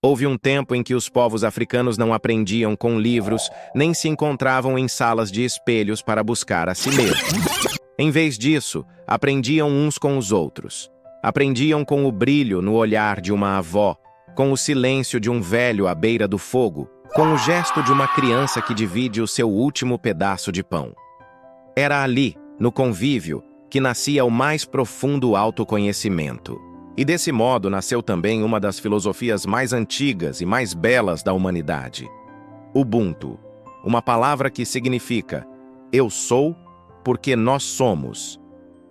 Houve um tempo em que os povos africanos não aprendiam com livros, nem se encontravam em salas de espelhos para buscar a si mesmos. Em vez disso, aprendiam uns com os outros. Aprendiam com o brilho no olhar de uma avó, com o silêncio de um velho à beira do fogo, com o gesto de uma criança que divide o seu último pedaço de pão. Era ali, no convívio, que nascia o mais profundo autoconhecimento. E desse modo nasceu também uma das filosofias mais antigas e mais belas da humanidade. Ubuntu, uma palavra que significa eu sou porque nós somos.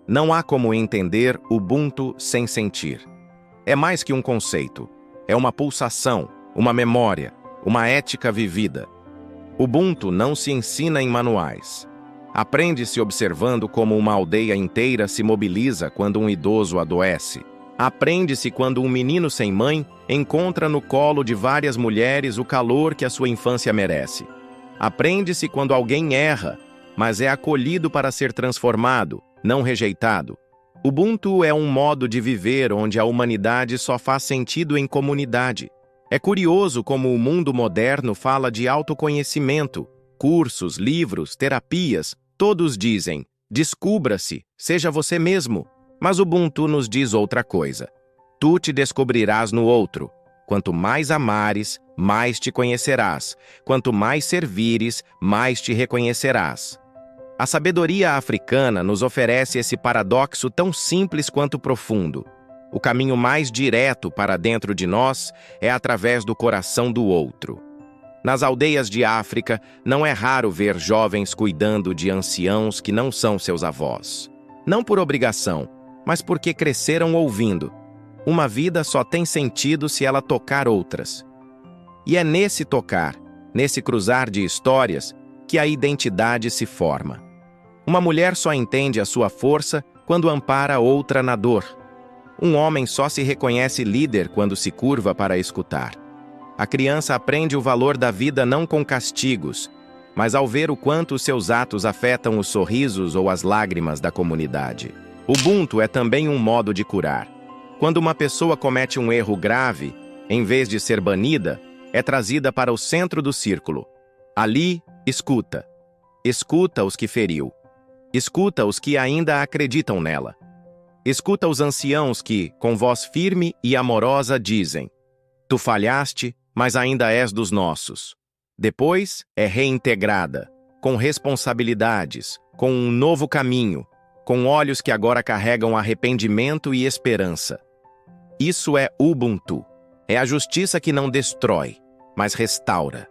Não há como entender Ubuntu sem sentir. É mais que um conceito, é uma pulsação, uma memória, uma ética vivida. Ubuntu não se ensina em manuais. Aprende-se observando como uma aldeia inteira se mobiliza quando um idoso adoece. Aprende-se quando um menino sem mãe encontra no colo de várias mulheres o calor que a sua infância merece. Aprende-se quando alguém erra, mas é acolhido para ser transformado, não rejeitado. Ubuntu é um modo de viver onde a humanidade só faz sentido em comunidade. É curioso como o mundo moderno fala de autoconhecimento, cursos, livros, terapias, todos dizem, descubra-se, seja você mesmo. Mas Ubuntu nos diz outra coisa. Tu te descobrirás no outro. Quanto mais amares, mais te conhecerás. Quanto mais servires, mais te reconhecerás. A sabedoria africana nos oferece esse paradoxo tão simples quanto profundo. O caminho mais direto para dentro de nós é através do coração do outro. Nas aldeias de África, não é raro ver jovens cuidando de anciãos que não são seus avós. Não por obrigação, mas porque cresceram ouvindo. Uma vida só tem sentido se ela tocar outras. E é nesse tocar, nesse cruzar de histórias, que a identidade se forma. Uma mulher só entende a sua força quando ampara outra na dor. Um homem só se reconhece líder quando se curva para escutar. A criança aprende o valor da vida não com castigos, mas ao ver o quanto seus atos afetam os sorrisos ou as lágrimas da comunidade. Ubuntu é também um modo de curar. Quando uma pessoa comete um erro grave, em vez de ser banida, é trazida para o centro do círculo. Ali, escuta. Escuta os que feriu. Escuta os que ainda acreditam nela. Escuta os anciãos que, com voz firme e amorosa, dizem: tu falhaste, mas ainda és dos nossos. Depois, é reintegrada, com responsabilidades, com um novo caminho, com olhos que agora carregam arrependimento e esperança. Isso é Ubuntu. É a justiça que não destrói, mas restaura.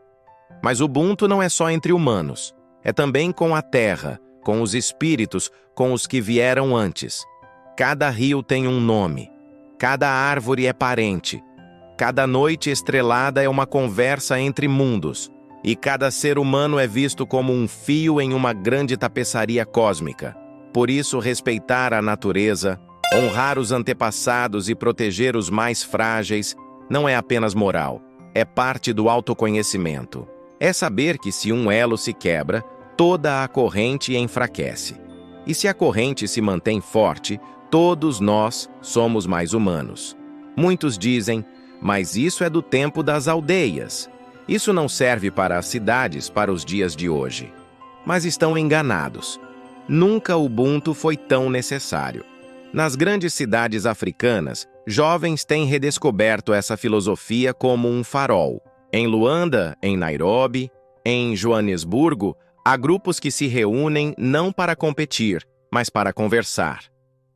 Mas Ubuntu não é só entre humanos. É também com a terra, com os espíritos, com os que vieram antes. Cada rio tem um nome. Cada árvore é parente. Cada noite estrelada é uma conversa entre mundos. E cada ser humano é visto como um fio em uma grande tapeçaria cósmica. Por isso, respeitar a natureza, honrar os antepassados e proteger os mais frágeis não é apenas moral, é parte do autoconhecimento. É saber que se um elo se quebra, toda a corrente enfraquece. E se a corrente se mantém forte, todos nós somos mais humanos. Muitos dizem, mas isso é do tempo das aldeias. Isso não serve para as cidades para os dias de hoje. Mas estão enganados. Nunca o Ubuntu foi tão necessário. Nas grandes cidades africanas, jovens têm redescoberto essa filosofia como um farol. Em Luanda, em Nairobi, em Joanesburgo, há grupos que se reúnem não para competir, mas para conversar.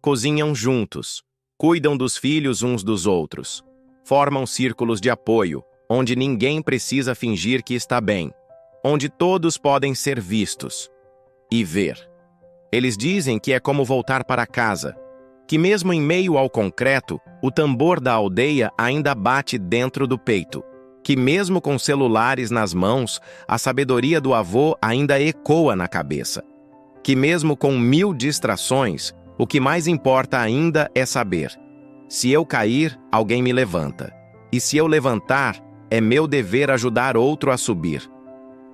Cozinham juntos, cuidam dos filhos uns dos outros, formam círculos de apoio, onde ninguém precisa fingir que está bem, onde todos podem ser vistos e ver. Eles dizem que é como voltar para casa, que mesmo em meio ao concreto, o tambor da aldeia ainda bate dentro do peito, que mesmo com celulares nas mãos, a sabedoria do avô ainda ecoa na cabeça, que mesmo com 1000 distrações, o que mais importa ainda é saber: se eu cair, alguém me levanta, e se eu levantar, é meu dever ajudar outro a subir.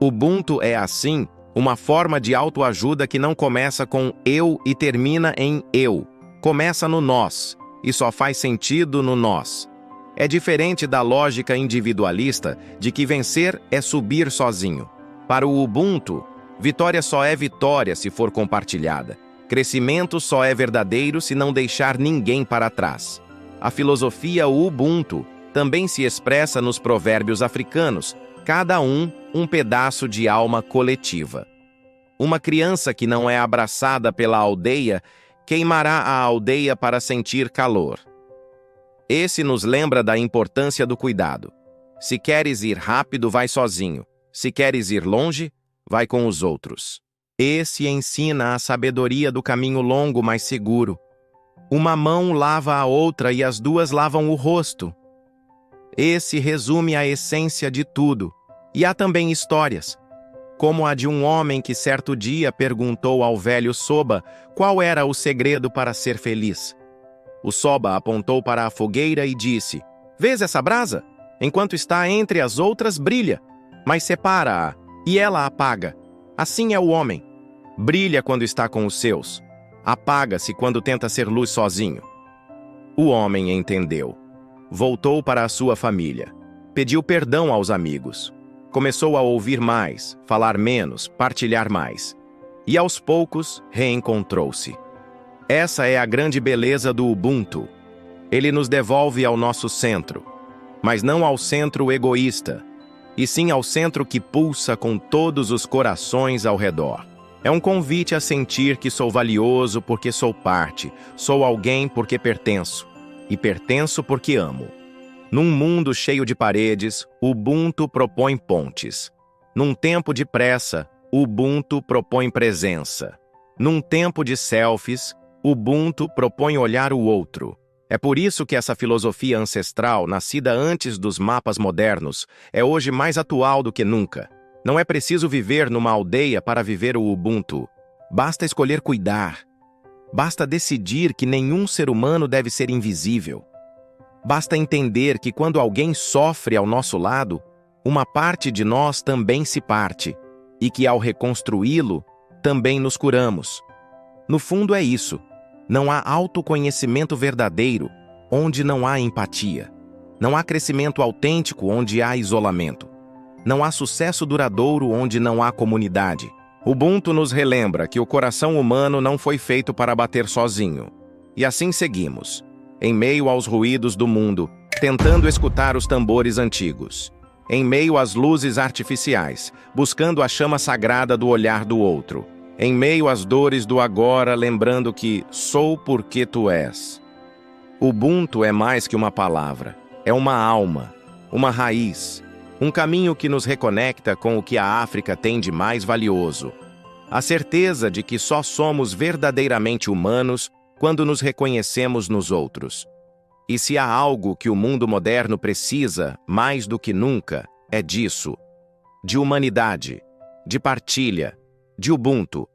Ubuntu é assim, uma forma de autoajuda que não começa com eu e termina em eu. Começa no nós, e só faz sentido no nós. É diferente da lógica individualista de que vencer é subir sozinho. Para o Ubuntu, vitória só é vitória se for compartilhada. Crescimento só é verdadeiro se não deixar ninguém para trás. A filosofia Ubuntu também se expressa nos provérbios africanos, cada um pedaço de alma coletiva. Uma criança que não é abraçada pela aldeia queimará a aldeia para sentir calor. Esse nos lembra da importância do cuidado. Se queres ir rápido, vai sozinho. Se queres ir longe, vai com os outros. Esse ensina a sabedoria do caminho longo mais seguro. Uma mão lava a outra e as duas lavam o rosto. Esse resume a essência de tudo. E há também histórias, como a de um homem que certo dia perguntou ao velho Soba qual era o segredo para ser feliz. O Soba apontou para a fogueira e disse: "Vês essa brasa? Enquanto está entre as outras, brilha, mas separa-a, e ela apaga. Assim é o homem. Brilha quando está com os seus. Apaga-se quando tenta ser luz sozinho." O homem entendeu. Voltou para a sua família. Pediu perdão aos amigos. Começou a ouvir mais, falar menos, partilhar mais. E aos poucos, reencontrou-se. Essa é a grande beleza do Ubuntu. Ele nos devolve ao nosso centro, mas não ao centro egoísta, e sim ao centro que pulsa com todos os corações ao redor. É um convite a sentir que sou valioso porque sou parte, sou alguém porque pertenço, e pertenço porque amo. Num mundo cheio de paredes, Ubuntu propõe pontes. Num tempo de pressa, Ubuntu propõe presença. Num tempo de selfies, Ubuntu propõe olhar o outro. É por isso que essa filosofia ancestral, nascida antes dos mapas modernos, é hoje mais atual do que nunca. Não é preciso viver numa aldeia para viver o Ubuntu. Basta escolher cuidar. Basta decidir que nenhum ser humano deve ser invisível. Basta entender que quando alguém sofre ao nosso lado, uma parte de nós também se parte, e que ao reconstruí-lo, também nos curamos. No fundo é isso. Não há autoconhecimento verdadeiro onde não há empatia. Não há crescimento autêntico onde há isolamento. Não há sucesso duradouro onde não há comunidade. Ubuntu nos relembra que o coração humano não foi feito para bater sozinho. E assim seguimos, em meio aos ruídos do mundo, tentando escutar os tambores antigos. Em meio às luzes artificiais, buscando a chama sagrada do olhar do outro. Em meio às dores do agora, lembrando que sou porque tu és. Ubuntu é mais que uma palavra. É uma alma, uma raiz, um caminho que nos reconecta com o que a África tem de mais valioso. A certeza de que só somos verdadeiramente humanos quando nos reconhecemos nos outros. E se há algo que o mundo moderno precisa, mais do que nunca, é disso. De humanidade, de partilha, de Ubuntu.